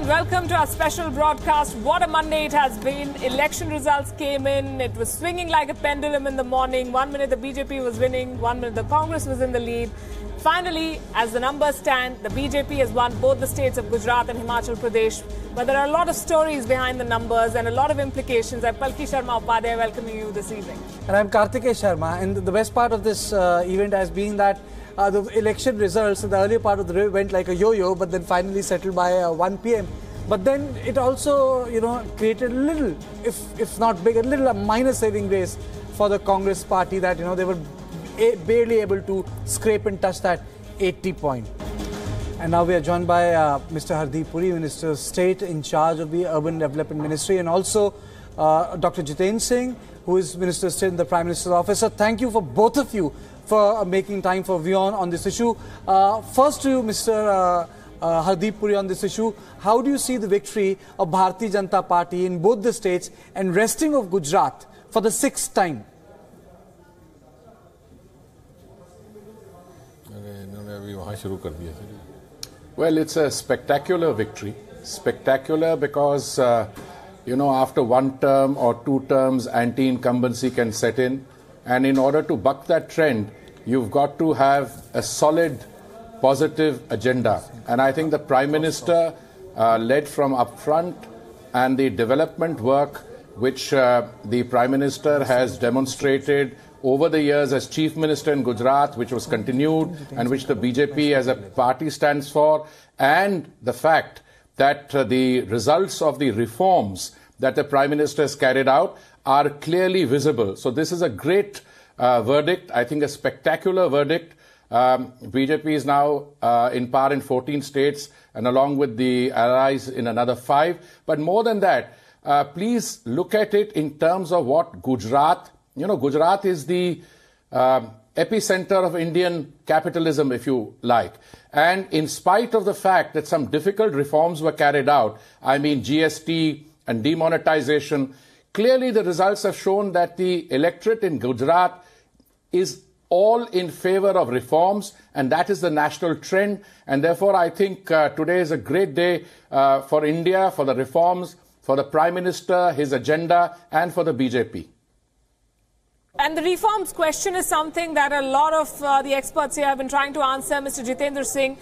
and welcome to our special broadcast. What a Monday it has been. Election results came in. It was swinging like a pendulum in the morning. 1 minute the BJP was winning, 1 minute the Congress was in the lead. Finally, as the numbers stand, the BJP has won both the states of Gujarat and Himachal Pradesh. But there are a lot of stories behind the numbers and a lot of implications. I'm Palki Sharma Upadhyay welcoming you this evening. And I'm Kartikeya Sharma. And the best part of this event has been that the election results in the earlier part of the day went like a yo-yo, but then finally settled by 1 p.m. But then it also, created a little, if not big, a little minor saving grace for the Congress party that, they were barely able to scrape and touch that 80 point. And now we are joined by Mr. Hardeep Puri, Minister of State in charge of the Urban Development Ministry, and also Dr. Jitendra Singh, who is Minister of State in the Prime Minister's office. So thank you for both of you for making time for WION on this issue. First to you, Mr. Hardeep Puri, on this issue. How do you see the victory of Bharatiya Janata Party in both the states and resting of Gujarat for the 6th time? Well, it's a spectacular victory. Spectacular because, after one term or two terms, anti-incumbency can set in. And in order to buck that trend, you've got to have a solid, positive agenda. And I think the Prime Minister led from up front, and the development work which the Prime Minister has demonstrated over the years as Chief Minister in Gujarat, which was continued and which the BJP as a party stands for, and the fact that the results of the reforms that the Prime Minister has carried out are clearly visible. So this is a great verdict, I think a spectacular verdict. BJP is now in power in 14 states and along with the allies in another 5. But more than that, please look at it in terms of what Gujarat, Gujarat is the epicenter of Indian capitalism, if you like. And in spite of the fact that some difficult reforms were carried out, I mean GST and demonetization, clearly the results have shown that the electorate in Gujarat is all in favor of reforms, and that is the national trend. And therefore, I think today is a great day for India, for the reforms, for the Prime Minister, his agenda, and for the BJP. And the reforms question is something that a lot of the experts here have been trying to answer. Mr. Jitendra Singh,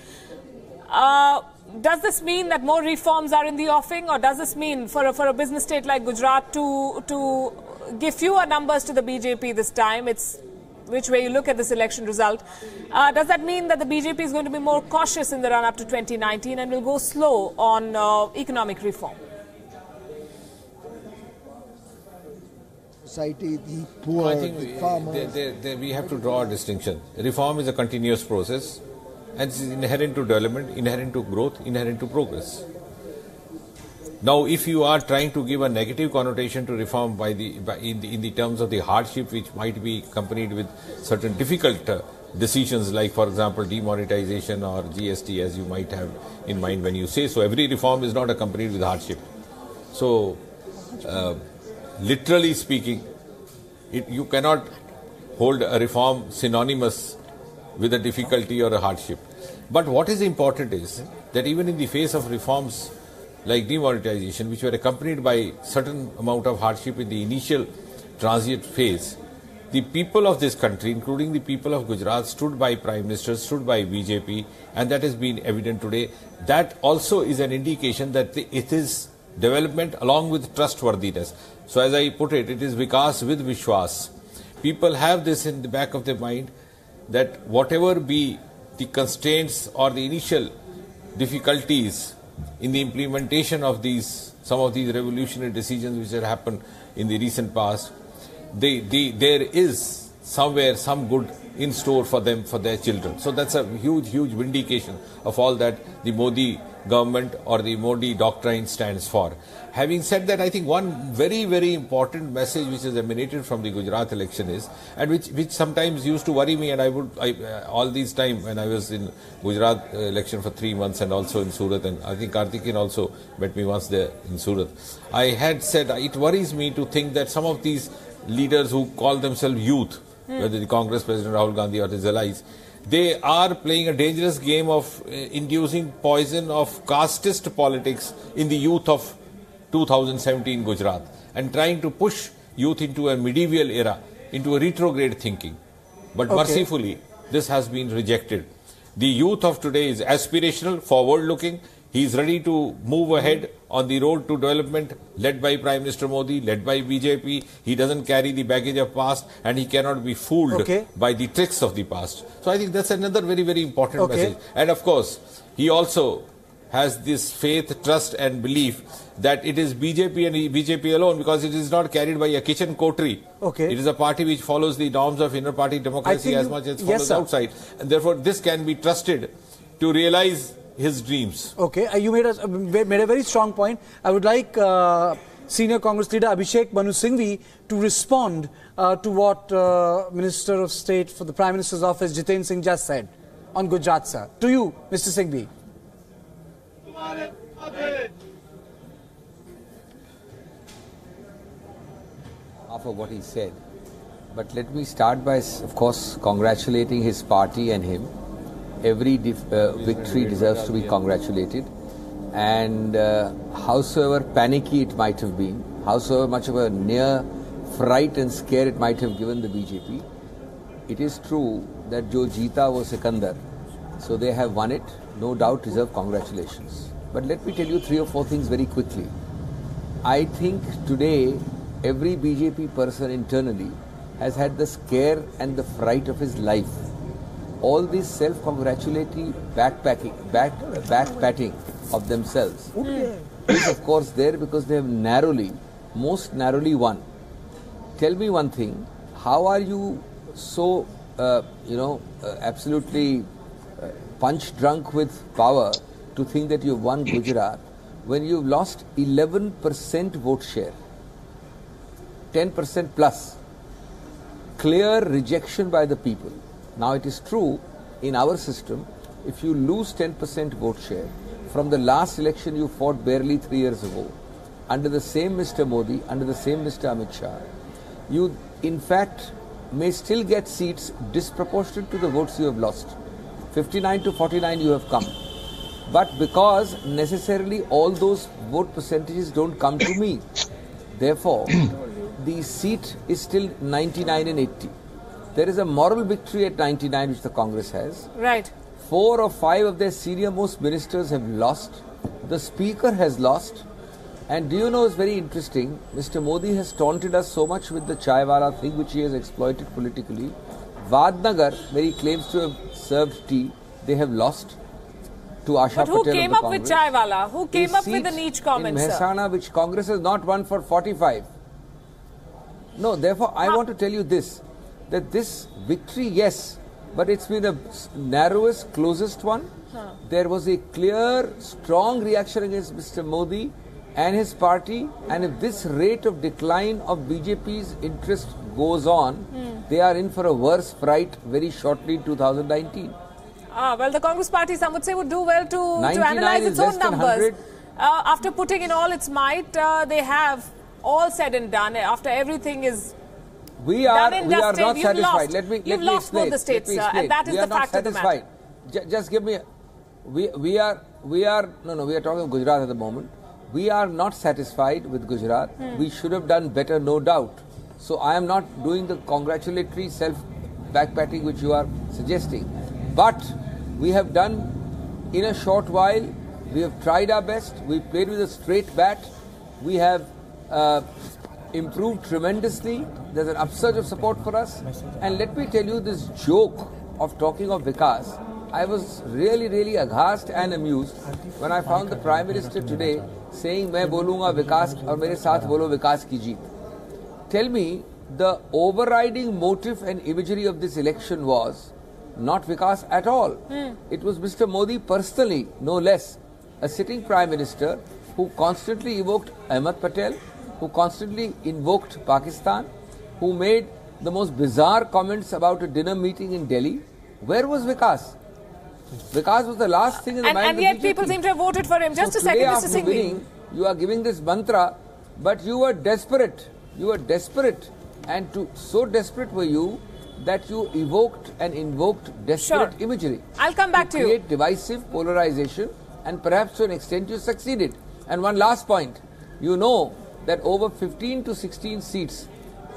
does this mean that more reforms are in the offing, or does this mean for a business state like Gujarat to give fewer numbers to the BJP this time? It's which way you look at this election result. Does that mean that the BJP is going to be more cautious in the run-up to 2019 and will go slow on economic reform? Society, the poor, I think the farmers. We have to draw a distinction. Reform is a continuous process, and it is inherent to development, inherent to growth, inherent to progress. Now, if you are trying to give a negative connotation to reform in the terms of the hardship which might be accompanied with certain difficult decisions, like, for example, demonetization or GST, as you might have in mind when you say so, every reform is not accompanied with hardship. So, literally speaking, you cannot hold a reform synonymous with a difficulty or a hardship. But what is important is that even in the face of reforms like demonetization, which were accompanied by certain amount of hardship in the initial transient phase, the people of this country, including the people of Gujarat, stood by Prime Minister, stood by BJP, and that has been evident today. That also is an indication that it is development along with trustworthiness. So as I put it, it is Vikas with Vishwas. People have this in the back of their mind that whatever be the constraints or the initial difficulties in the implementation of some of these revolutionary decisions which have happened in the recent past, there is somewhere some good in store for them, for their children. So that's a huge vindication of all that the Modi government or the Modi doctrine stands for. Having said that, I think one very important message which has emanated from the Gujarat election is, and which sometimes used to worry me, and all these time when I was in Gujarat election for 3 months and also in Surat, and I think Kartikeyan also met me once there in Surat, I had said it worries me to think that some of these leaders who call themselves youth, whether the Congress President Rahul Gandhi or his allies, They are playing a dangerous game of inducing poison of casteist politics in the youth of 2017 Gujarat and trying to push youth into a medieval era, into a retrograde thinking. But mercifully, this has been rejected. The youth of today is aspirational, forward-looking. He is ready to move ahead on the road to development, led by Prime Minister Modi, led by BJP. He doesn't carry the baggage of past, and he cannot be fooled by the tricks of the past. So I think that's another very, very important message. And of course, he also has this faith, trust and belief that it is BJP and BJP alone, because it is not carried by a kitchen coterie. It is a party which follows the norms of inner party democracy as much as follows outside. And therefore, this can be trusted to realize his dreams. You made a very strong point. I would like Senior Congress leader Abhishek Manu Singhvi to respond to what Minister of State for the Prime Minister's Office, Jiten Singh, just said on Gujarat, sir. To you, Mr. Singhvi. Half of what he said, but let me start by, of course, congratulating his party and him. Every victory deserves to be congratulated, and howsoever panicky it might have been, howsoever much of a near fright and scare it might have given the BJP, it is true that Jo Jeeta was Sikandar, so they have won it, no doubt deserve congratulations. But let me tell you 3 or 4 things very quickly. I think today every BJP person internally has had the scare and the fright of his life. All this self-congratulatory backpatting of themselves is of course there because they have most narrowly won. Tell me one thing, how are you so, absolutely punch drunk with power to think that you've won Gujarat when you've lost 11% vote share, 10% plus, clear rejection by the people. Now it is true, in our system, if you lose 10% vote share, from the last election you fought barely 3 years ago, under the same Mr. Modi, under the same Mr. Amit Shah, you in fact may still get seats disproportionate to the votes you have lost. 59 to 49 you have come. But because necessarily all those vote percentages don't come to me, therefore the seat is still 99 and 80. There is a moral victory at 99 which the Congress has. Right. 4 or 5 of their senior most ministers have lost. The Speaker has lost. And do you know, it's very interesting, Mr. Modi has taunted us so much with the Chaiwala thing which he has exploited politically. Vadnagar, where he claims to have served tea, they have lost to Asha Patel of the Congress. But who came up with Chaiwala? Who came up with the niche comments, in Mehsana, which Congress has not won for 45. No, therefore, I want to tell you this, that this victory, yes, but it's been the narrowest, closest one. There was a clear, strong reaction against Mr. Modi and his party, and if this rate of decline of BJP's interest goes on, they are in for a worse fright very shortly in 2019. Well, the Congress party, some would say, would do well to analyze its own numbers. After putting in all its might, they have all said and done. After everything is we are not you've satisfied. Lost. You've lost both the states, and that is the fact of the matter. Just give me. We are talking of Gujarat at the moment. We are not satisfied with Gujarat. We should have done better, no doubt. So I am not doing the congratulatory self-backpatting which you are suggesting. But we have done in a short while. We have tried our best. We played with a straight bat. We have improved tremendously. There's an upsurge of support for us. And let me tell you this joke of talking of Vikas. I was really, really aghast and amused when I found the Prime Minister today saying, "Main bolunga Vikas aur mere saath bolo Vikas ki jeet." Tell me, the overriding motive and imagery of this election was not Vikas at all. It was Mr. Modi personally, no less, a sitting Prime Minister who constantly evoked Ahmed Patel, who constantly invoked Pakistan, who made the most bizarre comments about a dinner meeting in Delhi. Where was Vikas? Vikas was the last thing in the mind of the BJP. And yet people seem to have voted for him. Just a second, Mr. Singhvi. You are giving this mantra, but you were desperate. You were desperate. And so desperate were you that you evoked and invoked desperate imagery. I'll come back to you. Create divisive polarization, and perhaps to an extent you succeeded. And one last point, you know that over 15 to 16 seats,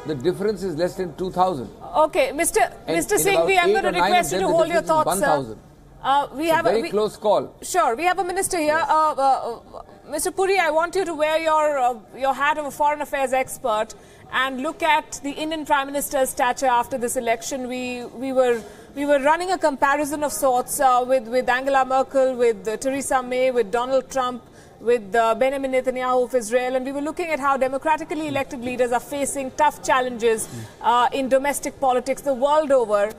the difference is less than 2,000. Okay, Mr. Singhvi, I'm going to request you to hold your thoughts, sir. We have a very close call. Sure, we have a minister here. Mr. Puri, I want you to wear your hat of a foreign affairs expert and look at the Indian Prime Minister's stature after this election. We were running a comparison of sorts with Angela Merkel, with Theresa May, with Donald Trump, with Benjamin Netanyahu of Israel, and we were looking at how democratically elected leaders are facing tough challenges in domestic politics the world over.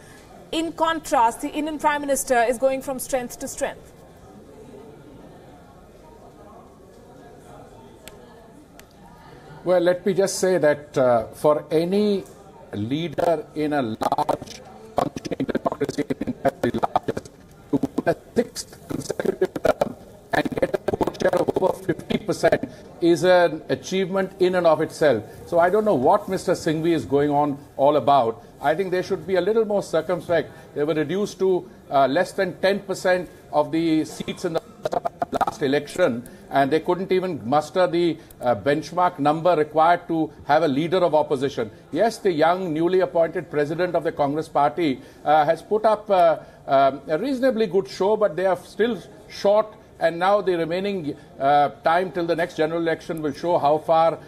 In contrast, the Indian Prime Minister is going from strength to strength. Well, let me just say that for any leader in a large functioning democracy, the largest, to win a sixth consecutive term and get a vote share of over 50% is an achievement in and of itself. So I don't know what Mr. Singhvi is going on all about. I think they should be a little more circumspect. They were reduced to less than 10% of the seats in the last election, and they couldn't even muster the benchmark number required to have a leader of opposition. Yes, the young, newly appointed president of the Congress party has put up a reasonably good show, but they are still short, and now the remaining time till the next general election will show how far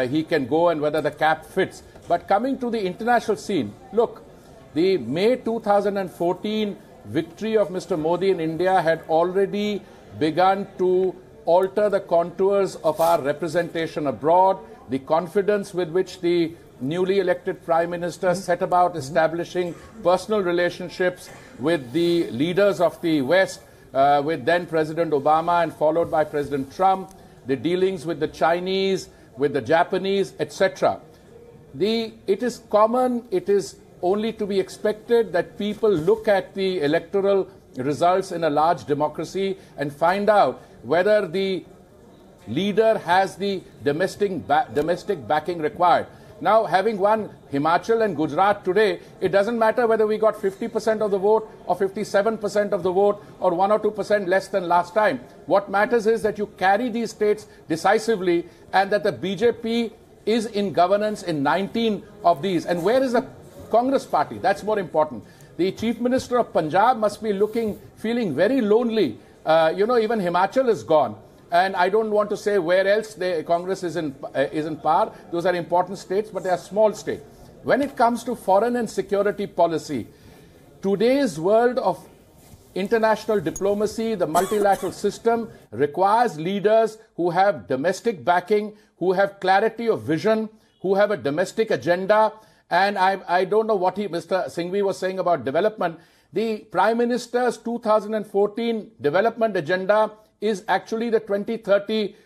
he can go and whether the cap fits. But coming to the international scene, look, the May 2014 victory of Mr. Modi in India had already begun to alter the contours of our representation abroad. The confidence with which the newly elected Prime Minister set about establishing personal relationships with the leaders of the West, with then President Obama and followed by President Trump, the dealings with the Chinese, with the Japanese, etc. It is common, it is only to be expected that people look at the electoral results in a large democracy and find out whether the leader has the domestic backing required. Now, having won Himachal and Gujarat today, it doesn't matter whether we got 50% of the vote or 57% of the vote or 1 or 2% less than last time. What matters is that you carry these states decisively and that the BJP is in governance in 19 of these. And where is the Congress party? That's more important. The Chief Minister of Punjab must be feeling very lonely. Even Himachal is gone. And I don't want to say where else the Congress is in power. Those are important states, but they are small states. When it comes to foreign and security policy, today's world of international diplomacy, the multilateral system, requires leaders who have domestic backing, who have clarity of vision, who have a domestic agenda. And I don't know what Mr. Singhvi was saying about development. The Prime Minister's 2014 development agenda is actually the 2030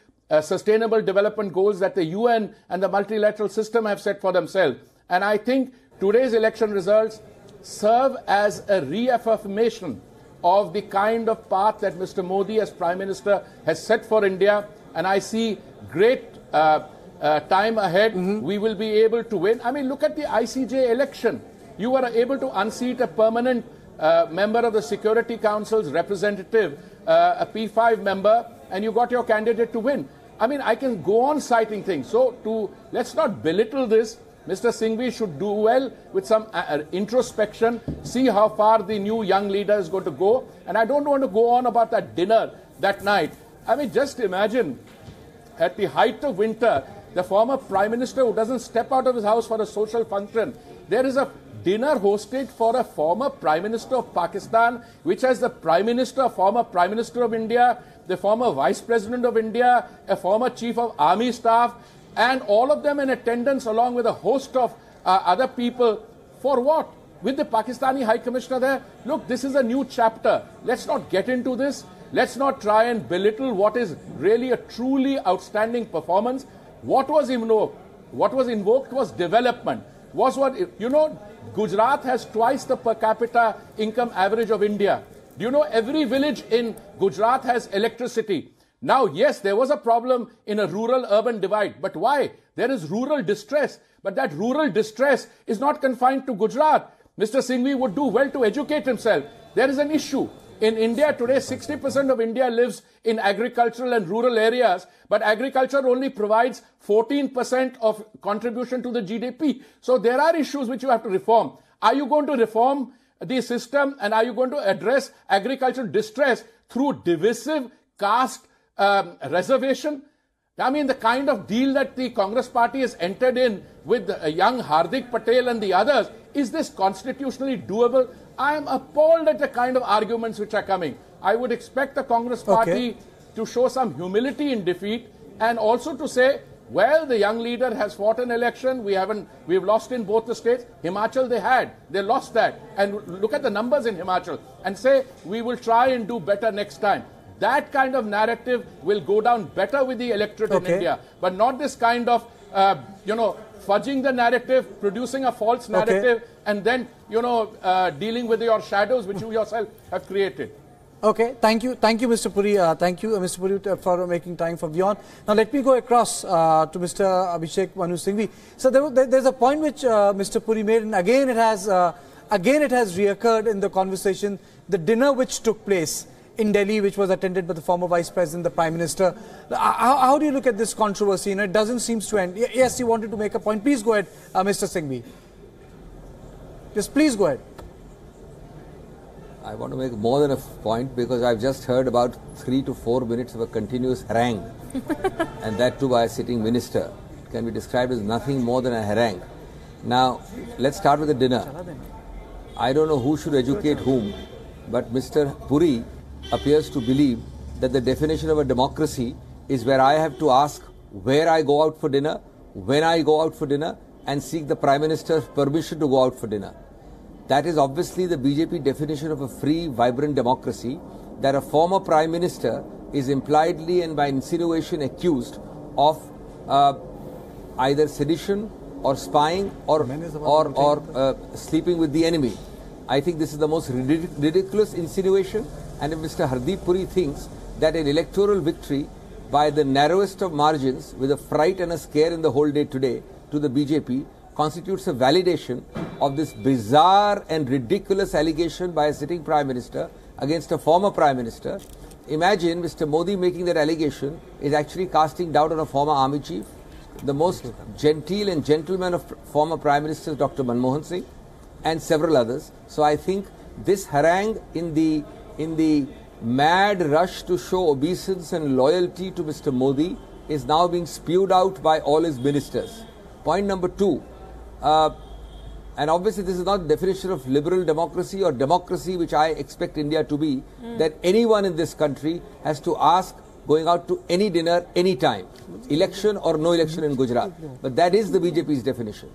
Sustainable Development Goals that the UN and the multilateral system have set for themselves. And I think today's election results serve as a reaffirmation of the kind of path that Mr. Modi as Prime Minister has set for India. And I see great time ahead. We will be able to win. I mean, look at the ICJ election. You were able to unseat a permanent member of the Security Council's representative, a P5 member, and you got your candidate to win. I mean, I can go on citing things. So let's not belittle this. Mr. Singhvi should do well with some introspection, see how far the new young leader is going to go. And I don't want to go on about that dinner that night. I mean, just imagine, at the height of winter, the former Prime Minister who doesn't step out of his house for a social function, there is a dinner hosted for a former Prime Minister of Pakistan, which has the Prime Minister, former Prime Minister of India, the former Vice President of India, a former Chief of Army Staff, and all of them in attendance along with a host of other people. For what? With the Pakistani High Commissioner there? Look, this is a new chapter. Let's not get into this. Let's not try and belittle what is really a truly outstanding performance. What was invoked? What was invoked was development. Gujarat has twice the per capita income average of India. Do you know every village in Gujarat has electricity? Now, yes, there was a problem in a rural-urban divide. But why? There is rural distress. But that rural distress is not confined to Gujarat. Mr. Singhvi would do well to educate himself. There is an issue. In India today, 60% of India lives in agricultural and rural areas, but agriculture only provides 14% of contribution to the GDP. So there are issues which you have to reform. Are you going to reform the system, and are you going to address agricultural distress through divisive caste reservation? I mean, the kind of deal that the Congress party has entered in with young Hardik Patel and the others, is this constitutionally doable? I am appalled at the kind of arguments which are coming. I would expect the Congress party to show some humility in defeat, and also to say, well, the young leader has fought an election. We've lost in both the states. Himachal they lost that. And look at the numbers in Himachal and say, we will try and do better next time. That kind of narrative will go down better with the electorate in India, but not this kind of, fudging the narrative, producing a false narrative, and then, dealing with your shadows which you yourself have created. Okay, thank you, Mr. Puri. Thank you, Mr. Puri, for making time for WION. Now, let me go across to Mr. Abhishek Manu Singhvi. So, there's a point which Mr. Puri made, and again it has reoccurred in the conversation. The dinner which took place in Delhi, which was attended by the former Vice President, the Prime Minister. How do you look at this controversy? It doesn't seem to end. Yes, you wanted to make a point. Please go ahead, Mr. Singhvi. Yes, please go ahead. I want to make more than a point, because I've just heard about 3 to 4 minutes of a continuous harangue, and that too by a sitting minister. It can be described as nothing more than a harangue. Now, let's start with the dinner. I don't know who should educate whom, but Mr. Puri appears to believe that the definition of a democracy is where I have to ask where I go out for dinner, when I go out for dinner, and seek the Prime Minister's permission to go out for dinner. That is obviously the BJP definition of a free, vibrant democracy, that a former Prime Minister is impliedly and by insinuation accused of either sedition or spying or sleeping with the enemy. I think this is the most ridiculous insinuation, and if Mr. Hardeep Puri thinks that an electoral victory by the narrowest of margins, with a fright and a scare in the whole day today to the BJP, constitutes a validation of this bizarre and ridiculous allegation by a sitting Prime Minister against a former Prime Minister. Imagine Mr. Modi making that allegation is actually casting doubt on a former army chief, the most genteel and gentleman of former Prime Ministers, Dr. Manmohan Singh, and several others. So I think this harangue in the mad rush to show obeisance and loyalty to Mr. Modi is now being spewed out by all his ministers. Point number 2, and obviously this is not the definition of liberal democracy or democracy which I expect India to be, that anyone in this country has to ask going out to any dinner, any time, election or no election in Gujarat. But that is the BJP's definition.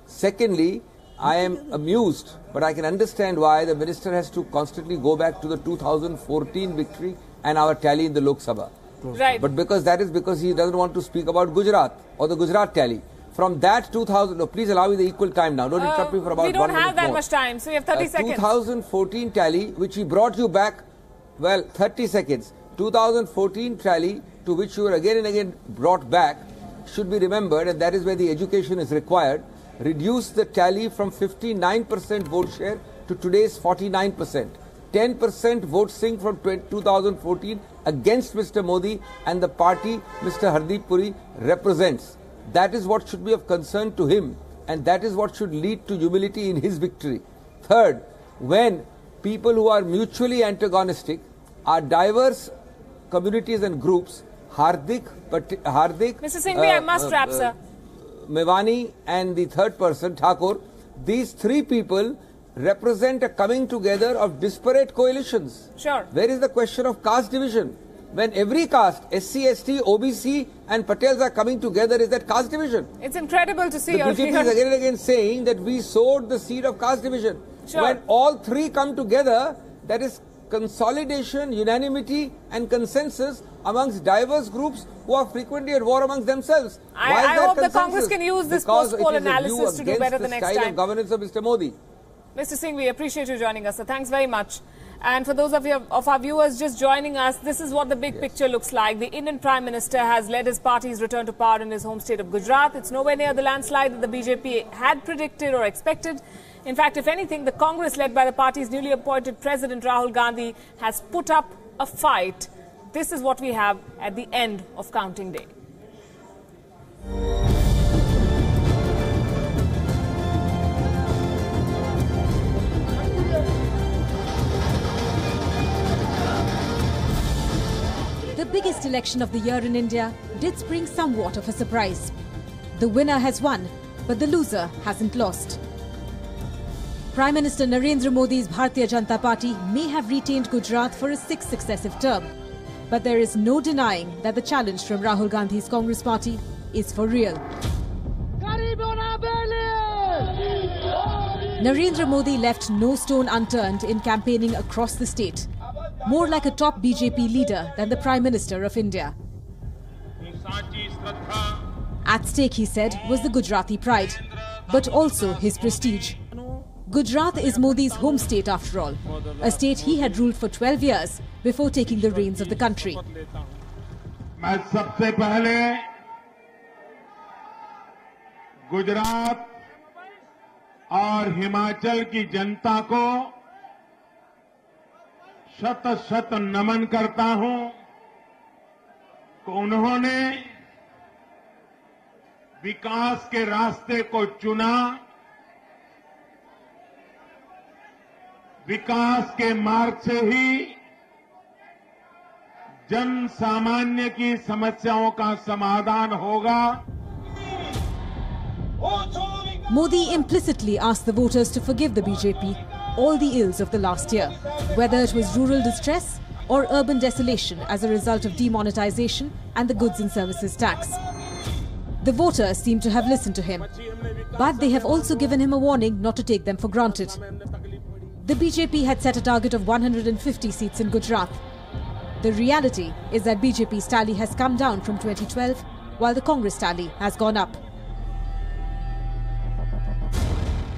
Secondly, I am amused, but I can understand why the minister has to constantly go back to the 2014 victory and our tally in the Lok Sabha. Right. But because he doesn't want to speak about Gujarat or the Gujarat tally. From that 2000, no, please allow me the equal time now. Don't interrupt me for about 1 minute more. We don't have that much time, so we have 30 seconds. 2014 tally, which he brought you back, 30 seconds. 2014 tally, to which you were again and again brought back, should be remembered, and that is where the education is required. Reduce the tally from 59% vote share to today's 49%. 10% vote sink from 2014 against Mr. Modi and the party Mr. Hardeep Puri represents. That is what should be of concern to him, and that is what should lead to humility in his victory. Third, when people who are mutually antagonistic are diverse communities and groups, Hardik, Mr. Singhvi, I must wrap, sir. Mewani and the third person, Thakur, these 3 people represent a coming together of disparate coalitions. Sure. Where is the question of caste division? When every caste, SC, ST, OBC and Patels are coming together, is that caste division? It's incredible to see. The BJP is again and again saying that we sowed the seed of caste division. Sure. When all 3 come together, that is consolidation, unanimity and consensus amongst diverse groups who are frequently at war amongst themselves. I hope the Congress can use this post-poll analysis to do better the next time. Because it is a view against the style of governance of Mr. Modi. Mr. Singh, we appreciate you joining us, sir. Thanks very much. And for those of our viewers just joining us, this is what the big picture looks like. The Indian Prime Minister has led his party's return to power in his home state of Gujarat. It's nowhere near the landslide that the BJP had predicted or expected. In fact, if anything, the Congress led by the party's newly appointed President Rahul Gandhi has put up a fight. This is what we have at the end of counting day. The biggest election of the year in India did spring somewhat of a surprise. The winner has won, but the loser hasn't lost. Prime Minister Narendra Modi's Bharatiya Janata Party may have retained Gujarat for a 6th successive term. But there is no denying that the challenge from Rahul Gandhi's Congress party is for real. Narendra Modi left no stone unturned in campaigning across the state. More like a top BJP leader than the Prime Minister of India. At stake, he said, was the Gujarati pride, but also his prestige. Gujarat is Modi's home state after all, a state he had ruled for 12 years before taking the reins of the country. मैं सबसे पहले गुजरात और हिमाचल की जनता को शत शत नमन करता हूं कि उन्होंने विकास के रास्ते को चुना, विकास के मार्ग से ही जन सामान्य की समस्याओं का समाधान होगा. Modi implicitly asked the voters to forgive the BJP all the ills of the last year, whether it was rural distress or urban desolation as a result of demonetization and the goods and services tax. The voters seem to have listened to him, but they have also given him a warning not to take them for granted. The BJP had set a target of 150 seats in Gujarat. The reality is that BJP's tally has come down from 2012, while the Congress tally has gone up.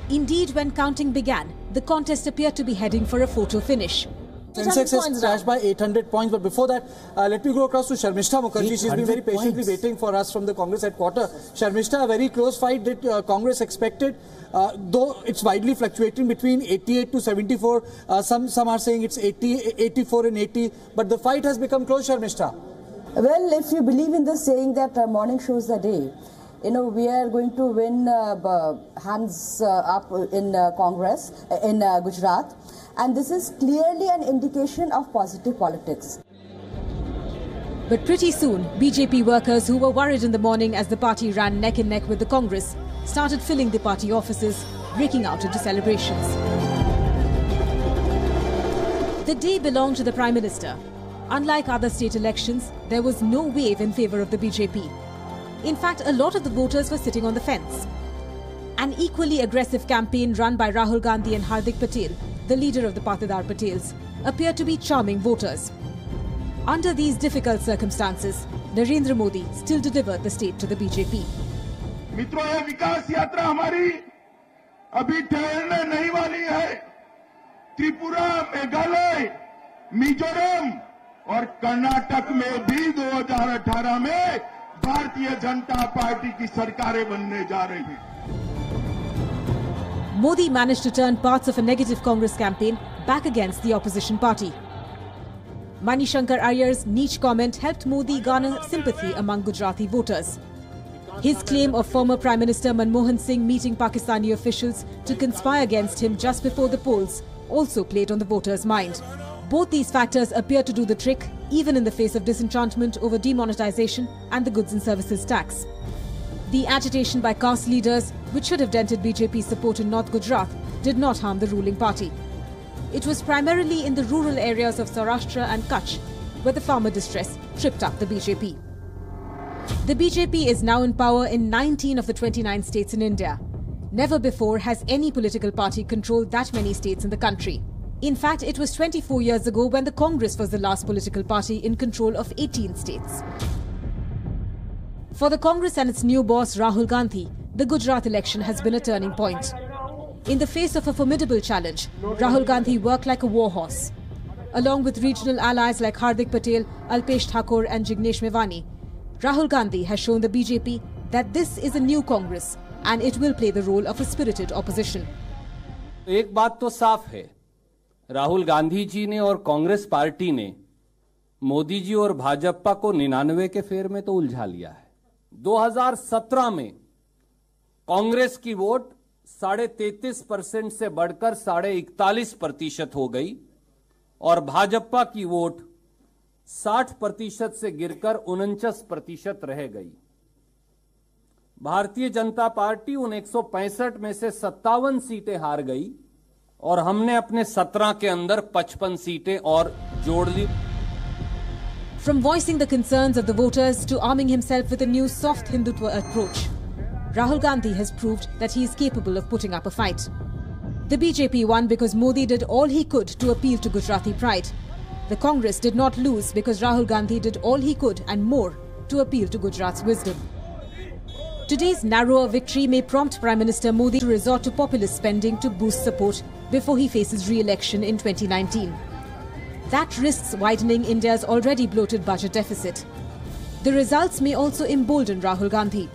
Indeed, when counting began, the contest appeared to be heading for a photo finish. Sensex has crashed by 800 points, but before that, let me go across to Sharmishta Mukherjee. She's been very patiently waiting for us from the Congress headquarters. Sharmishta, a very close fight. Did Congress expected? Though it's widely fluctuating between 88 to 74. Some are saying it's 80, 84 and 80. But the fight has become close, Sharmishta. Well, if you believe in the saying that morning shows the day, we are going to win hands up in Congress, in Gujarat. And this is clearly an indication of positive politics. But pretty soon, BJP workers who were worried in the morning as the party ran neck and neck with the Congress started filling the party offices, breaking out into celebrations. The day belonged to the Prime Minister. Unlike other state elections, there was no wave in favour of the BJP. In fact, a lot of the voters were sitting on the fence. An equally aggressive campaign run by Rahul Gandhi and Hardik Patel, the leader of the Patidar Patels, appeared to be charming voters. Under these difficult circumstances, Narendra Modi still delivered the state to the BJP. मित्रों, ये विकास यात्रा हमारी अभी ठहरने नहीं वाली है. त्रिपुरा, मेघालय, मिजोरम और कर्नाटक में भी 2018 में भारतीय जनता पार्टी की सरकारें बनने जा रही हैं. Modi managed to turn parts of a negative Congress campaign back against the opposition party. Manishankar Iyer's niche comment helped Modi garner sympathy among Gujarati voters. His claim of former Prime Minister Manmohan Singh meeting Pakistani officials to conspire against him just before the polls also played on the voters' mind. Both these factors appear to do the trick, even in the face of disenchantment over demonetization and the goods and services tax. The agitation by caste leaders, which should have dented BJP's support in North Gujarat, did not harm the ruling party. It was primarily in the rural areas of Saurashtra and Kutch where the farmer distress tripped up the BJP. The BJP is now in power in 19 of the 29 states in India. Never before has any political party controlled that many states in the country. In fact, it was 24 years ago when the Congress was the last political party in control of 18 states. For the Congress and its new boss Rahul Gandhi, the Gujarat election has been a turning point. In the face of a formidable challenge, Rahul Gandhi worked like a war horse. Along with regional allies like Hardik Patel, Alpesh Thakur and Jignesh Mevani, Rahul Gandhi has shown the BJP that this is a new Congress and it will play the role of a spirited opposition. एक बात तो साफ है, राहुल गांधी जी ने और Congress party ने मोदी जी और भाजपा को 99 के फेर में तो उलझा लिया है। 2017 में कांग्रेस की वोट 33.5% से बढ़कर 41.5% हो गई और भाजपा की वोट 60% से गिरकर 49% रह गई। भारतीय जनता पार्टी उन 165 में से 57 सीटें हार गई और हमने अपने 17 के अंदर 55 सीटें और जोड़ ली। From voicing the concerns of the voters to arming himself with a new soft Hindutva approach, Rahul Gandhi has proved that he is capable of putting up a fight. The BJP won because Modi did all he could to appeal to Gujarati pride. The Congress did not lose because Rahul Gandhi did all he could and more to appeal to Gujarat's wisdom. Today's narrower victory may prompt Prime Minister Modi to resort to populist spending to boost support before he faces re-election in 2019. That risks widening India's already bloated budget deficit. The results may also embolden Rahul Gandhi.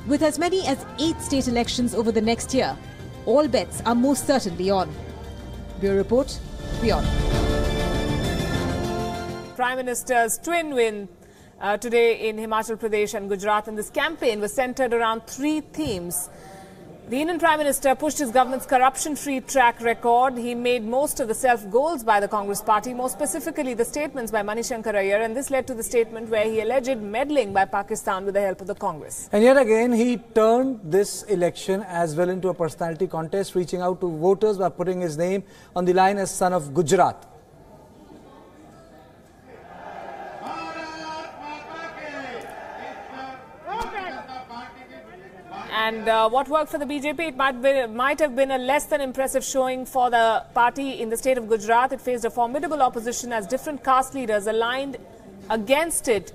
With as many as 8 state elections over the next year, all bets are most certainly on. Bureau Report, WION. Prime Minister's twin win today in Himachal Pradesh and Gujarat, and this campaign was centered around 3 themes. The Indian Prime Minister pushed his government's corruption-free track record. He made most of the self-goals by the Congress party, more specifically the statements by Shankar Iyer, and this led to the statement where he alleged meddling by Pakistan with the help of the Congress. And yet again, he turned this election as well into a personality contest, reaching out to voters by putting his name on the line as son of Gujarat. And what worked for the BJP, it might have been a less than impressive showing for the party in the state of Gujarat. It faced a formidable opposition as different caste leaders aligned against it.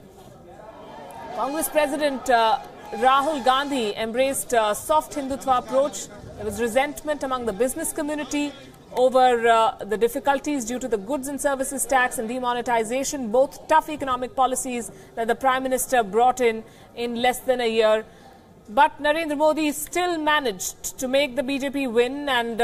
Congress President Rahul Gandhi embraced a soft Hindutva approach. There was resentment among the business community over the difficulties due to the goods and services tax and demonetization, both tough economic policies that the Prime Minister brought in less than a year. But Narendra Modi still managed to make the BJP win, and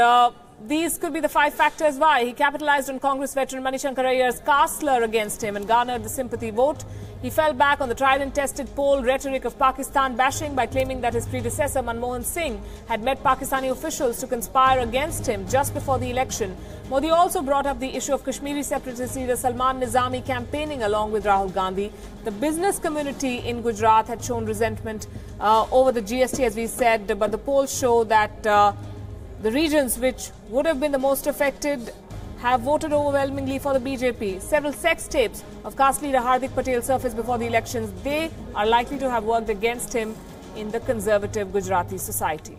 these could be the 5 factors why. He capitalized on Congress veteran Shankar Iyer's caste slur against him and garnered the sympathy vote. He fell back on the tried and tested poll rhetoric of Pakistan bashing by claiming that his predecessor Manmohan Singh had met Pakistani officials to conspire against him just before the election. Modi also brought up the issue of Kashmiri separatist leader Salman Nizami campaigning along with Rahul Gandhi. The business community in Gujarat had shown resentment over the GST, as we said, but the polls show that the regions which would have been the most affected have voted overwhelmingly for the BJP. Several sex tapes of caste leader Hardik Patel surfaced before the elections. They are likely to have worked against him in the conservative Gujarati society.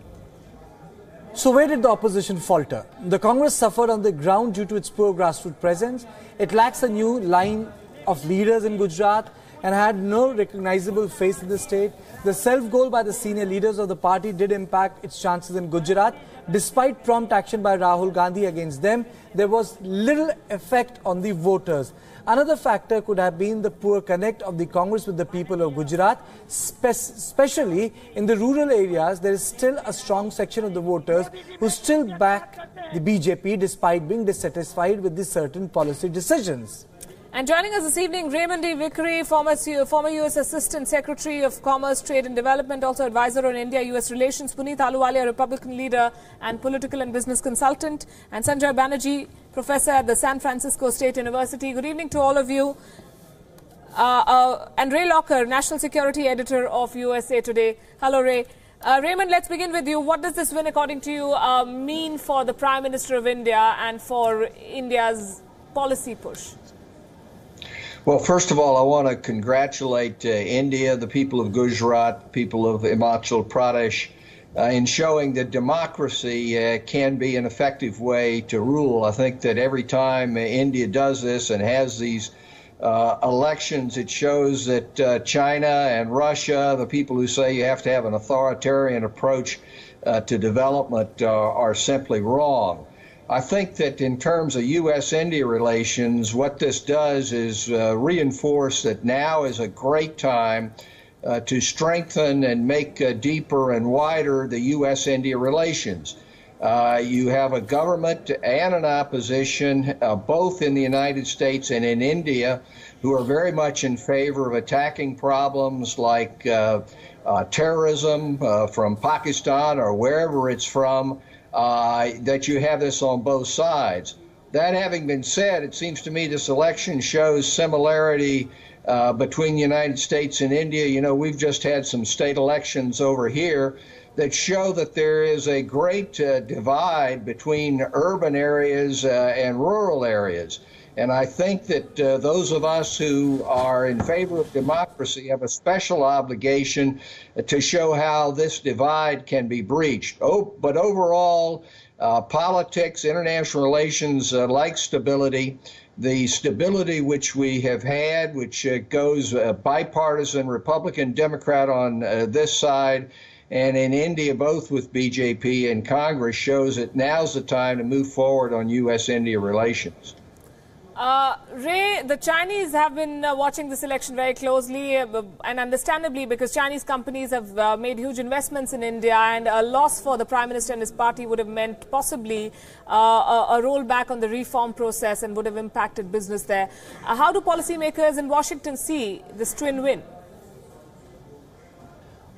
So where did the opposition falter? The Congress suffered on the ground due to its poor grassroots presence. It lacks a new line of leaders in Gujarat and had no recognizable face in the state. The self-goal by the senior leaders of the party did impact its chances in Gujarat. Despite prompt action by Rahul Gandhi against them, there was little effect on the voters. Another factor could have been the poor connect of the Congress with the people of Gujarat, especially in the rural areas. There is still a strong section of the voters who still back the BJP despite being dissatisfied with the certain policy decisions. And joining us this evening, Raymond D. Vickery, former U.S. Assistant Secretary of Commerce, Trade and Development, also advisor on India-U.S. relations, Puneet Ahluwalia, Republican leader and political and business consultant, and Sanjay Banerjee, professor at the San Francisco State University. Good evening to all of you. And Ray Locker, National Security Editor of USA Today. Hello, Ray. Raymond, let's begin with you. What does this win, according to you, mean for the Prime Minister of India and for India's policy push? Well, first of all, I want to congratulate India, the people of Gujarat, people of Himachal Pradesh, in showing that democracy can be an effective way to rule. I think that every time India does this and has these elections, it shows that China and Russia, the people who say you have to have an authoritarian approach to development, are simply wrong. I think that in terms of U.S.-India relations, what this does is reinforce that now is a great time to strengthen and make deeper and wider the U.S.-India relations. You have a government and an opposition, both in the United States and in India, who are very much in favor of attacking problems like terrorism from Pakistan or wherever it's from, that you have this on both sides. That having been said, it seems to me this election shows similarity between the United States and India. You know, we've just had some state elections over here that show that there is a great divide between urban areas and rural areas. And I think that those of us who are in favor of democracy have a special obligation to show how this divide can be breached. But overall, politics, international relations like stability. The stability which we have had, which goes bipartisan, Republican, Democrat on this side, and in India, both with BJP and Congress, shows that now's the time to move forward on U.S.-India relations. Ray, the Chinese have been watching this election very closely, and understandably, because Chinese companies have made huge investments in India, and a loss for the Prime Minister and his party would have meant possibly a rollback on the reform process and would have impacted business there. How do policymakers in Washington see this twin win?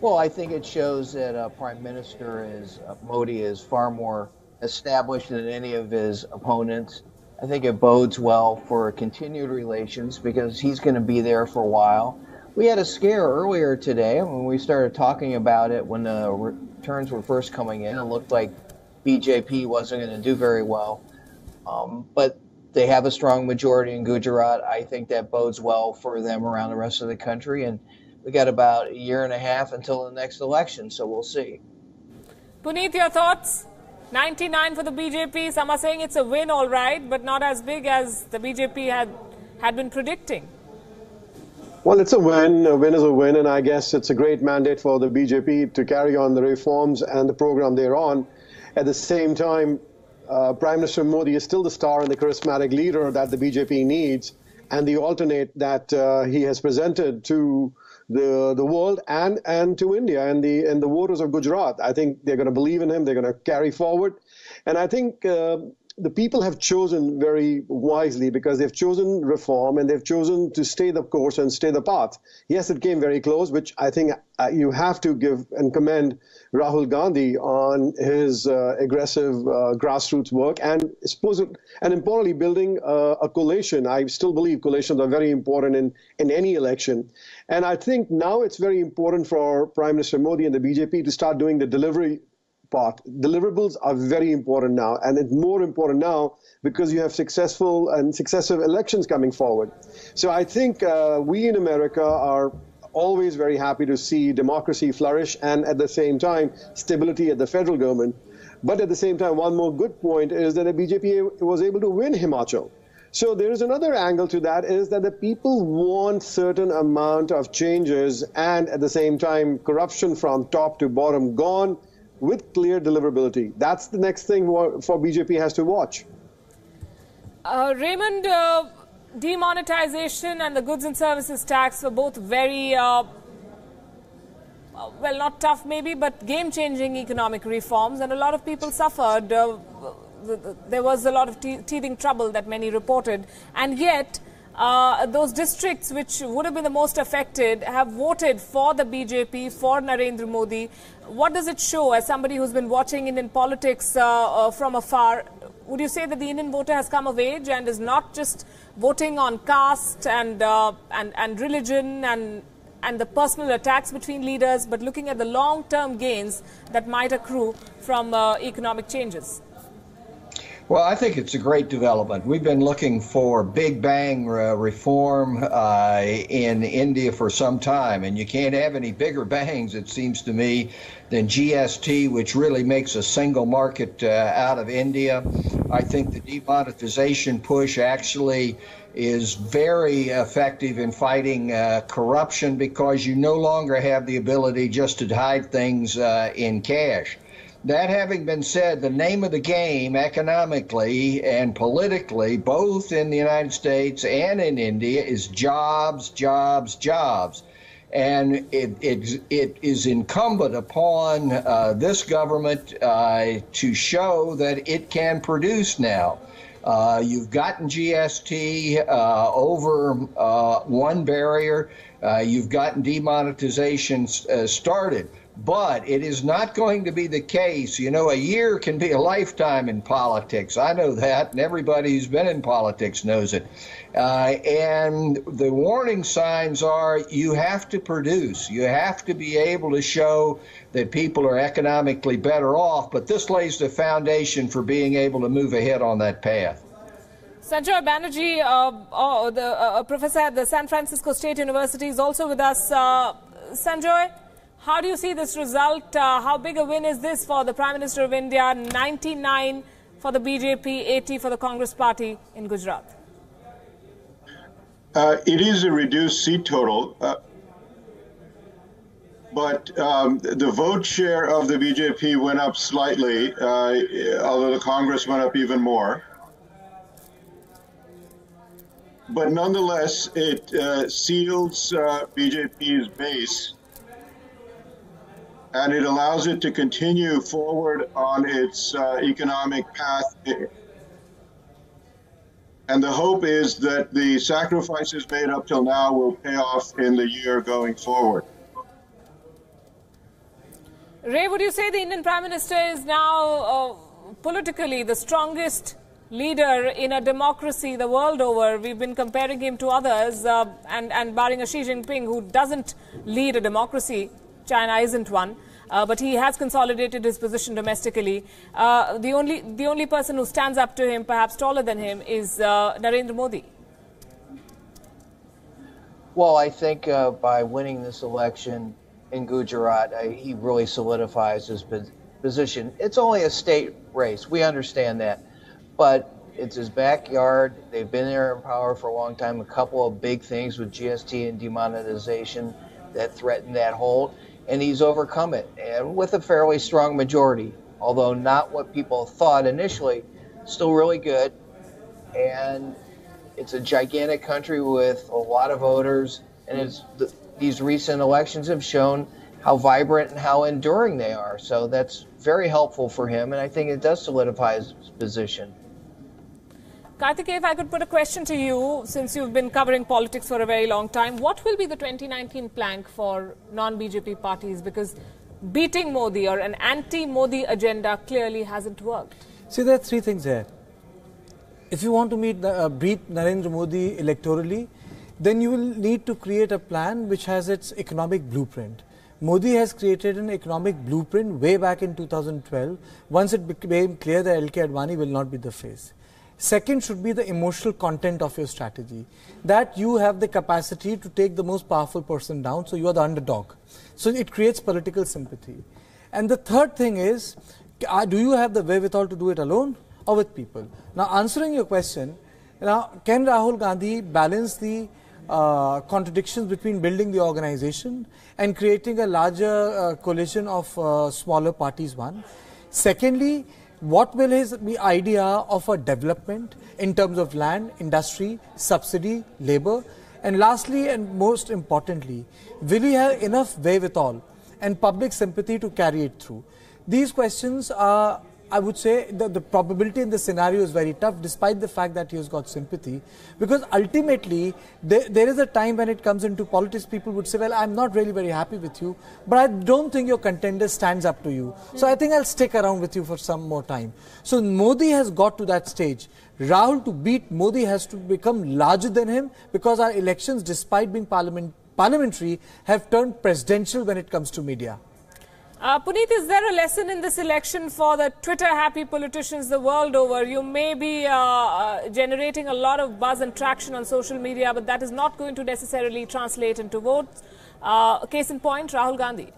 Well, I think it shows that Prime Minister Modi is far more established than any of his opponents. I think it bodes well for continued relations because he's going to be there for a while. We had a scare earlier today when we started talking about it when the returns were first coming in. It looked like BJP wasn't going to do very well. But they have a strong majority in Gujarat. I think that bodes well for them around the rest of the country. And we got about a year and a half until the next election, so we'll see. Puneet, your thoughts? 99 for the BJP. Some are saying it's a win, all right, but not as big as the BJP had been predicting. Well, it's a win. A win is a win, and I guess it's a great mandate for the BJP to carry on the reforms and the program they're on. At the same time, Prime Minister Modi is still the star and the charismatic leader that the BJP needs, and the alternate that he has presented to the world and to India and the voters of Gujarat. I think they're going to believe in him. They're going to carry forward. And I think the people have chosen very wisely because they've chosen reform and they've chosen to stay the course and stay the path. Yes, it came very close, which I think you have to give and commend Rahul Gandhi on his aggressive grassroots work and importantly building a coalition. I still believe coalitions are very important in any election. And I think now it's very important for Prime Minister Modi and the BJP to start doing the delivery part. Deliverables are very important now, and it's more important now because you have successive elections coming forward. So I think we in America are always very happy to see democracy flourish and at the same time stability at the federal government. But at the same time, one more good point is that the BJP was able to win Himachal. So there is another angle to that is that the people want certain amount of changes and at the same time corruption from top to bottom gone with clear deliverability. That's the next thing for BJP has to watch. Raymond, demonetization and the goods and services tax were both very, well, not tough maybe, but game-changing economic reforms, and a lot of people suffered. There was a lot of teething trouble that many reported, and yet those districts which would have been the most affected have voted for the BJP, for Narendra Modi. What does it show as somebody who's been watching Indian politics from afar? Would you say that the Indian voter has come of age and is not just voting on caste and religion and the personal attacks between leaders, but looking at the long-term gains that might accrue from economic changes? Well, I think it's a great development. We've been looking for big bang reform in India for some time, and you can't have any bigger bangs, it seems to me, than GST, which really makes a single market out of India. I think the demonetization push actually is very effective in fighting corruption because you no longer have the ability just to hide things in cash. That having been said, the name of the game economically and politically, both in the United States and in India, is jobs, jobs, jobs. And it is incumbent upon this government to show that it can produce now. You've gotten GST over one barrier. You've gotten demonetization started. But it is not going to be the case. You know, a year can be a lifetime in politics. I know that, and everybody who's been in politics knows it. And the warning signs are you have to produce. You have to be able to show that people are economically better off, but this lays the foundation for being able to move ahead on that path. Sanjoy Banerjee, the professor at the San Francisco State University, is also with us. Sanjoy, how do you see this result? How big a win is this for the Prime Minister of India? 99 for the BJP, 80 for the Congress party in Gujarat. It is a reduced seat total, but the vote share of the BJP went up slightly, although the Congress went up even more. But nonetheless, it seals BJP's base, and it allows it to continue forward on its economic path. And the hope is that the sacrifices made up till now will pay off in the year going forward. Ray, would you say the Indian Prime Minister is now politically the strongest leader in a democracy the world over? We've been comparing him to others, and barring a Xi Jinping who doesn't lead a democracy, China isn't one. But he has consolidated his position domestically. The only person who stands up to him, perhaps taller than him, is Narendra Modi. Well, I think by winning this election in Gujarat, he really solidifies his position. It's only a state race. We understand that. But it's his backyard. They've been there in power for a long time. A couple of big things with GST and demonetization that threatened that hold. And he's overcome it, and with a fairly strong majority, although not what people thought initially, still really good. And it's a gigantic country with a lot of voters, and these recent elections have shown how vibrant and how enduring they are. So that's very helpful for him, and I think it does solidify his position. Karthikeya, if I could put a question to you, since you've been covering politics for a very long time, what will be the 2019 plank for non-BJP parties? Because beating Modi or an anti-Modi agenda clearly hasn't worked. See, there are three things here. If you want to beat Narendra Modi electorally, then you will need to create a plan which has its economic blueprint. Modi has created an economic blueprint way back in 2012, once it became clear that LK Advani will not be the face. Second should be the emotional content of your strategy, that you have the capacity to take the most powerful person down, so you are the underdog. So it creates political sympathy. And the third thing is, do you have the wherewithal to do it alone or with people? Now, answering your question, can Rahul Gandhi balance the contradictions between building the organization and creating a larger coalition of smaller parties, one? Secondly, what will his idea of a development in terms of land, industry, subsidy, labor? And lastly and most importantly, will he have enough wherewithal and public sympathy to carry it through? These questions are, I would say, the probability in the scenario is very tough, despite the fact that he has got sympathy. Because ultimately, there is a time when it comes into politics, people would say, well, I'm not really very happy with you, but I don't think your contender stands up to you. So I think I'll stick around with you for some more time. So Modi has got to that stage. Rahul, to beat Modi, has to become larger than him, because our elections, despite being parliamentary, have turned presidential when it comes to media. Puneet, is there a lesson in this election for the Twitter-happy politicians the world over? You may be generating a lot of buzz and traction on social media, but that is not going to necessarily translate into votes. Case in point, Rahul Gandhi.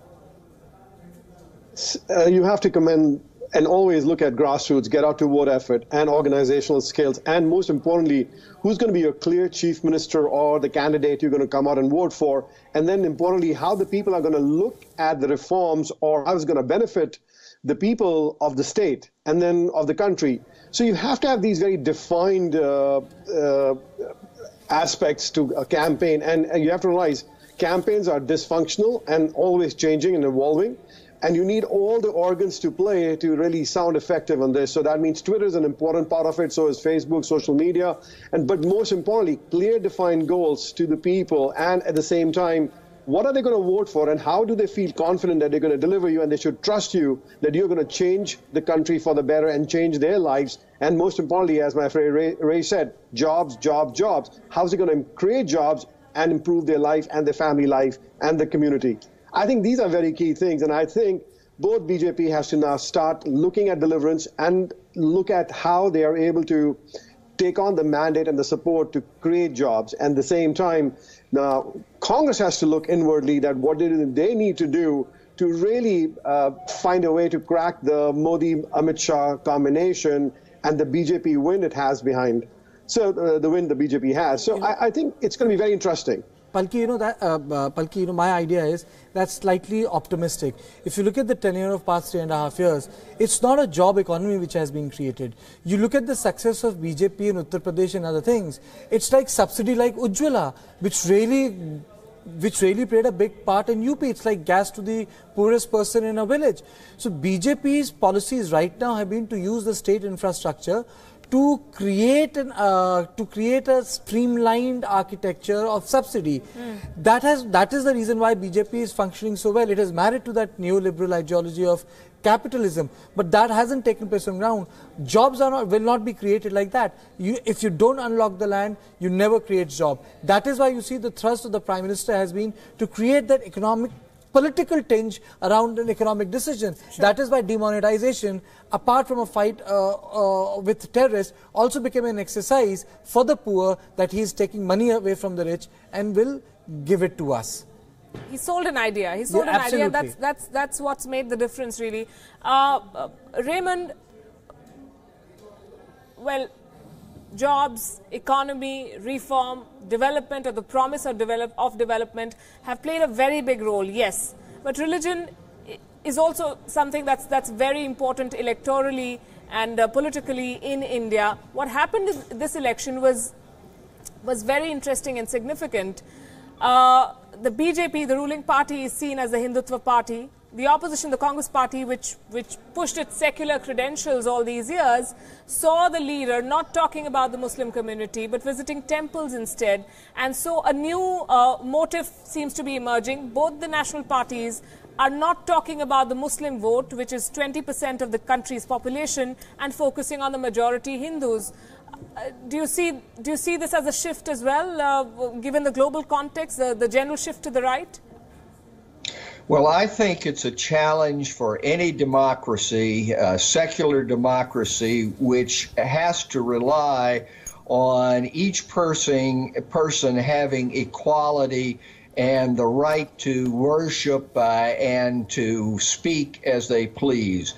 You have to commend and always look at grassroots, get out to vote effort and organizational skills, and most importantly, who's going to be your clear chief minister or the candidate you're going to come out and vote for, and then importantly, how the people are going to look at the reforms or how it's going to benefit the people of the state and then of the country. So you have to have these very defined aspects to a campaign, and you have to realize campaigns are dysfunctional and always changing and evolving. And you need all the organs to play to really sound effective on this. So that means Twitter is an important part of it, so is Facebook, social media. But most importantly, clear defined goals to the people, and at the same time, what are they going to vote for, and how do they feel confident that they're going to deliver you, and they should trust you that you're going to change the country for the better and change their lives. And most importantly, as my friend Ray said, jobs, jobs, jobs. How's it going to create jobs and improve their life and their family life and the community? I think these are very key things, and I think both BJP has to now start looking at deliverance and look at how they are able to take on the mandate and the support to create jobs. And at the same time, now Congress has to look inwardly that what they need to do to really find a way to crack the Modi-Amit Shah combination and the BJP win it has behind. So the win the BJP has. So I think it's going to be very interesting. Palki, Palki, my idea is that's slightly optimistic. If you look at the tenure of past 3.5 years, it's not a job economy which has been created. You look at the success of BJP in Uttar Pradesh and other things, it's like subsidy like Ujjwala, which really played a big part in UP. It's like gas to the poorest person in a village. So BJP's policies right now have been to use the state infrastructure to create a streamlined architecture of subsidy. That is the reason why BJP is functioning so well. It is married to that neoliberal ideology of capitalism, but that hasn't taken place on ground. Jobs will not be created like that. If you don't unlock the land, you never create jobs. That is why you see the thrust of the Prime Minister has been to create that political tinge around an economic decision. Sure. That is why demonetization, apart from a fight with terrorists, also became an exercise for the poor, that he is taking money away from the rich and will give it to us. He sold an idea. He sold an idea. That's what's made the difference, really. Raymond, well, jobs, economy, reform, development, or the promise of development have played a very big role, yes. But religion is also something that's very important electorally and politically in India. What happened in this election was very interesting and significant. The BJP, the ruling party, is seen as the Hindutva party. The opposition, the Congress party, which pushed its secular credentials all these years, saw the leader not talking about the Muslim community but visiting temples instead. And so a new motive seems to be emerging. Both the national parties are not talking about the Muslim vote, which is 20% of the country's population, and focusing on the majority Hindus. Do you see this as a shift as well, given the global context, the general shift to the right? Well, I think it's a challenge for any democracy, secular democracy, which has to rely on each person having equality and the right to worship and to speak as they please.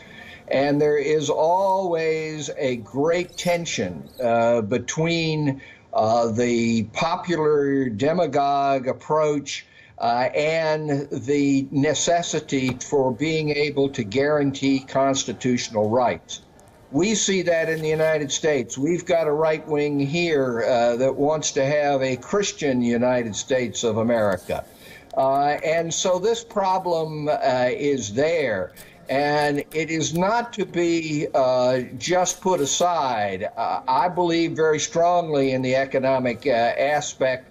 And there is always a great tension between the popular demagogue approach and the necessity for being able to guarantee constitutional rights. We see that in the United States. We've got a right wing here that wants to have a Christian United States of America. And so this problem is there. And it is not to be just put aside. I believe very strongly in the economic aspect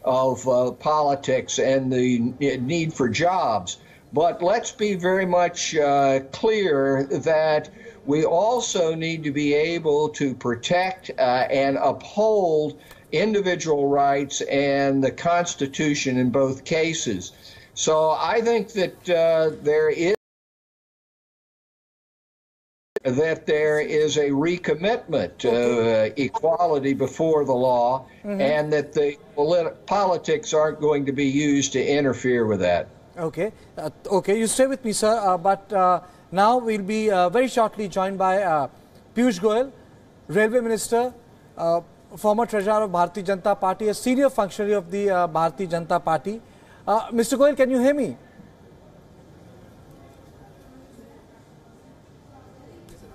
of politics and the need for jobs. But let's be very much clear that we also need to be able to protect and uphold individual rights and the Constitution in both cases. So I think that there is a recommitment to equality before the law, and that the politics aren't going to be used to interfere with that. Okay, okay, you stay with me, sir. But now we'll be very shortly joined by Piyush Goyal, Railway Minister, former Treasurer of Bharatiya Janata Party, a senior functionary of the Bharatiya Janata Party. Mr. Goyal, can you hear me?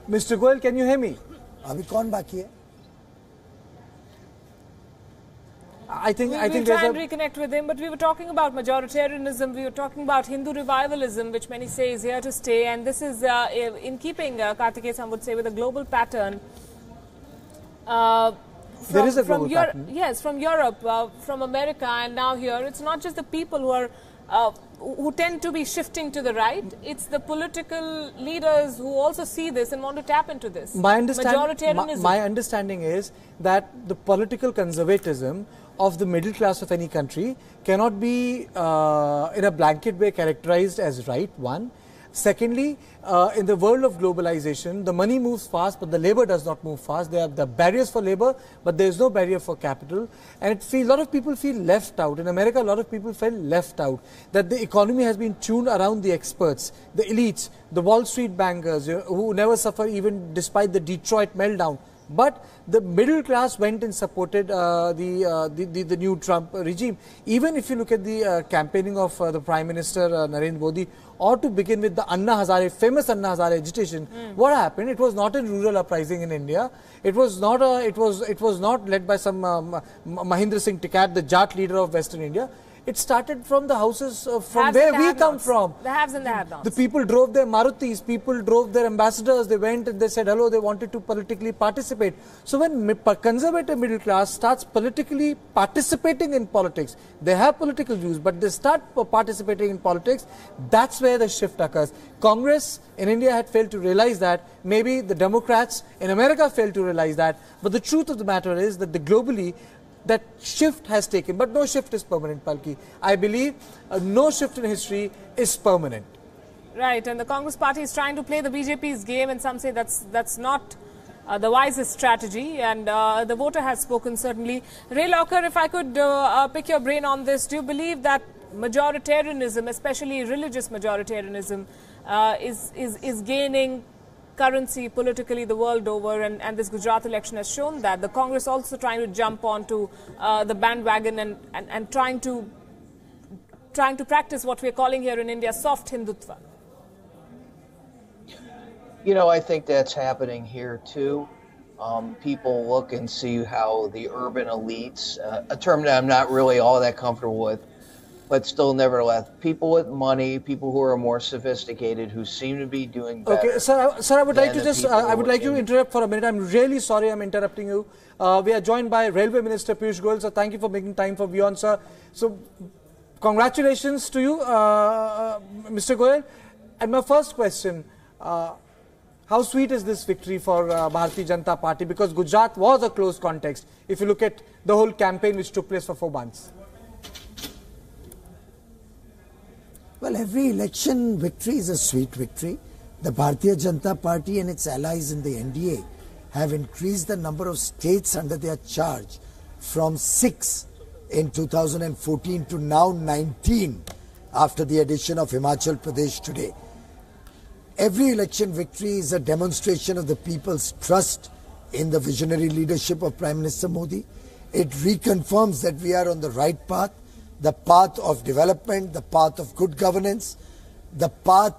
Mr. Goyal, can you hear me? अभी कौन बाकी है? I think we'll try and reconnect with him. But we were talking about majoritarianism. We were talking about Hindu revivalism, which many say is here to stay. And this is in keeping, Kartikeya, some would say, with a global pattern. There is a global pattern. Yes, from Europe, from America, and now here. It's not just the people who are who tend to be shifting to the right. It's the political leaders who also see this and want to tap into this. My understanding is that the political conservatism of the middle class of any country cannot be in a blanket way characterized as right, one. Secondly, in the world of globalization, the money moves fast, but the labor does not move fast. There are the barriers for labor, but there is no barrier for capital. And a lot of people feel left out. In America, a lot of people felt left out. That the economy has been tuned around the experts, the elites, the Wall Street bankers, who never suffer even despite the Detroit meltdown. But the middle class went and supported the new Trump regime. Even if you look at the campaigning of the Prime Minister Narendra Modi, or to begin with the Anna Hazare, famous Anna Hazare agitation, what happened? It was not a rural uprising in India. It was not led by some Mahindra Singh Tikat, the Jat leader of Western India. It started from the houses from where we come from. The haves and the have-nots. The people drove their Marutis, people drove their ambassadors, they went and they said hello, they wanted to politically participate. So when conservative middle class starts politically participating in politics, they have political views, but they start participating in politics, that's where the shift occurs. Congress in India had failed to realize that, maybe the Democrats in America failed to realize that, but the truth of the matter is that globally, that shift has taken, but no shift is permanent, Palki. I believe no shift in history is permanent. Right, and the Congress party is trying to play the BJP's game, and some say that's not the wisest strategy, and the voter has spoken, certainly. Ray Locker, if I could pick your brain on this, do you believe that majoritarianism, especially religious majoritarianism, is gaining currency politically the world over, and this Gujarat election has shown that? The Congress also trying to jump onto the bandwagon and trying to practice what we're calling here in India soft Hindutva. You know, I think that's happening here too. People look and see how the urban elites, a term that I'm not really all that comfortable with, but still nevertheless, people with money, people who are more sophisticated, who seem to be doing better. Okay, sir, I would like to just, I would like you to interrupt for a minute. I'm really sorry I'm interrupting you. We are joined by Railway Minister Piyush Goyal, sir. Thank you for making time for WION, sir. So, congratulations to you, Mr. Goyal. And my first question, how sweet is this victory for Bharatiya Janata Party? Because Gujarat was a close contest, if you look at the whole campaign which took place for 4 months. Well, every election victory is a sweet victory. The Bharatiya Janata Party and its allies in the NDA have increased the number of states under their charge from 6 in 2014 to now 19 after the addition of Himachal Pradesh today. Every election victory is a demonstration of the people's trust in the visionary leadership of Prime Minister Modi. It reconfirms that we are on the right path. The path of development, the path of good governance, the path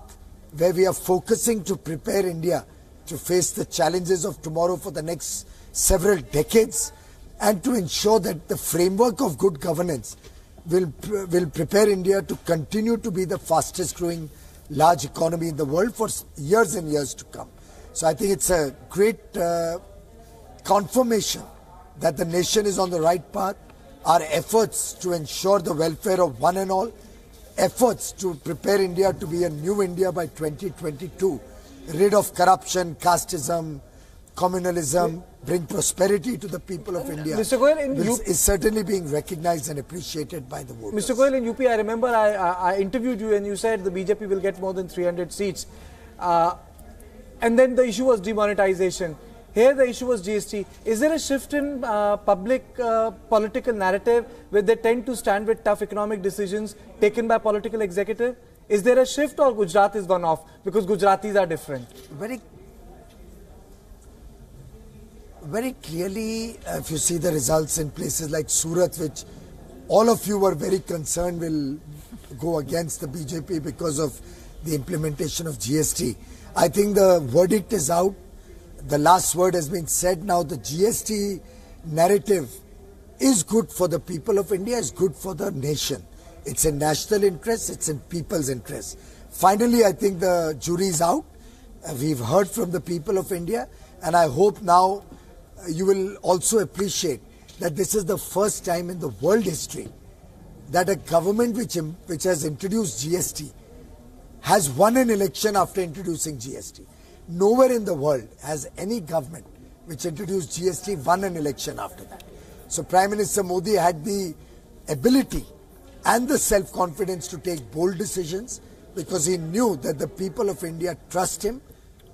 where we are focusing to prepare India to face the challenges of tomorrow for the next several decades, and to ensure that the framework of good governance will prepare India to continue to be the fastest growing large economy in the world for years and years to come. So I think it's a great confirmation that the nation is on the right path. Our efforts to ensure the welfare of one and all, efforts to prepare India to be a new India by 2022, rid of corruption, casteism, communalism, bring prosperity to the people of India, Mr. Goyal, is certainly being recognized and appreciated by the voters. Mr. Goyal, in UP, I remember I interviewed you and you said the BJP will get more than 300 seats. And then the issue was demonetization. Here the issue was GST. Is there a shift in public political narrative where they tend to stand with tough economic decisions taken by political executive? Is there a shift, or Gujarat is one off because Gujaratis are different? Very clearly, if you see the results in places like Surat, which all of you were very concerned will go against the BJP because of the implementation of GST. I think the verdict is out. The last word has been said. Now the GST narrative is good for the people of India, is good for the nation. It's in national interest, it's in people's interest. Finally, I think the jury is out. We've heard from the people of India, and I hope now you will also appreciate that this is the first time in the world history that a government which has introduced GST has won an election after introducing GST. Nowhere in the world has any government which introduced GST won an election after that. So Prime Minister Modi had the ability and the self-confidence to take bold decisions because he knew that the people of India trust him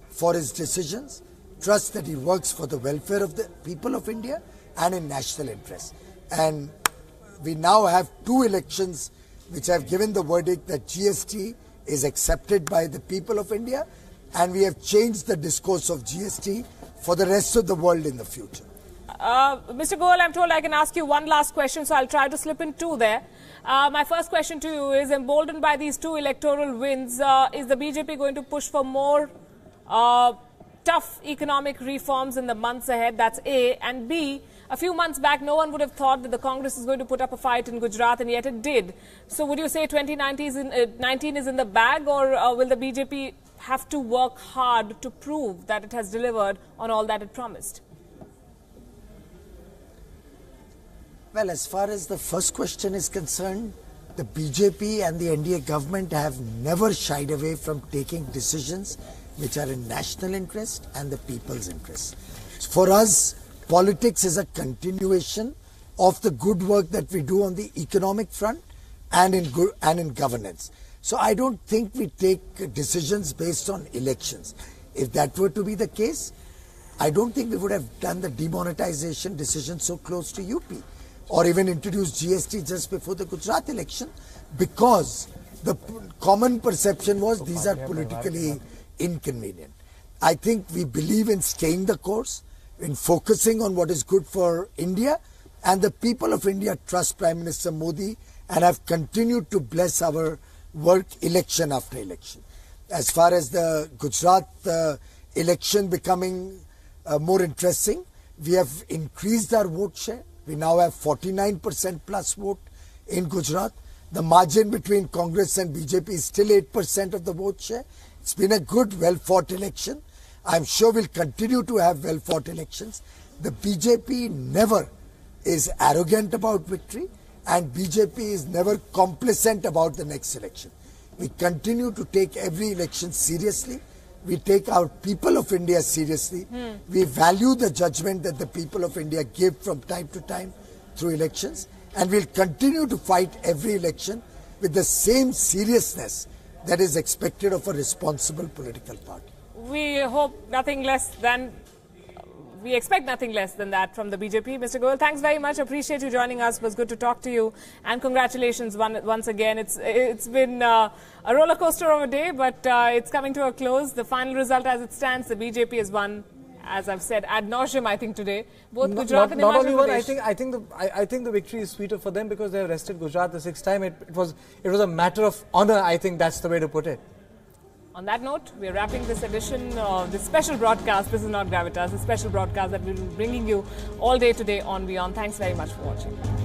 for his decisions, trust that he works for the welfare of the people of India and in national interest. And we now have 2 elections which have given the verdict that GST is accepted by the people of India, and we have changed the discourse of GST for the rest of the world in the future. Mr. Goel, I'm told I can ask you one last question, so I'll try to slip in 2 there. My first question to you is, emboldened by these 2 electoral wins, is the BJP going to push for more tough economic reforms in the months ahead? That's A. And B, a few months back, no one would have thought that the Congress is going to put up a fight in Gujarat, and yet it did. So would you say 2019 is in the bag, or will the BJP have to work hard to prove that it has delivered on all that it promised? Well, as far as the first question is concerned, the BJP and the NDA government have never shied away from taking decisions which are in national interest and the people's interest. For us, politics is a continuation of the good work that we do on the economic front and in governance. So I don't think we take decisions based on elections. If that were to be the case, I don't think we would have done the demonetization decision so close to UP, or even introduced GST just before the Gujarat election, because the common perception was these are politically inconvenient. I think we believe in staying the course, in focusing on what is good for India, and the people of India trust Prime Minister Modi and have continued to bless our work election after election. As far as the Gujarat election becoming more interesting, we have increased our vote share. We now have 49% plus vote in Gujarat. The margin between Congress and BJP is still 8% of the vote share. It's been a good, well-fought election. I'm sure we'll continue to have well-fought elections. The BJP never is arrogant about victory, and BJP is never complacent about the next election. We continue to take every election seriously. We take our people of India seriously. We value the judgment that the people of India give from time to time through elections, and we'll continue to fight every election with the same seriousness that is expected of a responsible political party. We hope nothing less than, we expect nothing less than that from the BJP. Mr. Goel, thanks very much. Appreciate you joining us. It was good to talk to you. And congratulations once again. It's been a roller coaster of a day, but it's coming to a close. The final result as it stands, the BJP has won, as I've said, ad nauseum, I think, today. Both Gujarat and Himachal Not only one, Pradesh. I think the victory is sweeter for them because they have wrested Gujarat the 6th time. It was a matter of honor. I think that's the way to put it. On that note, we're wrapping this edition of this special broadcast. This is not Gravitas, a special broadcast that we'll be bringing you all day today on WION. Thanks very much for watching.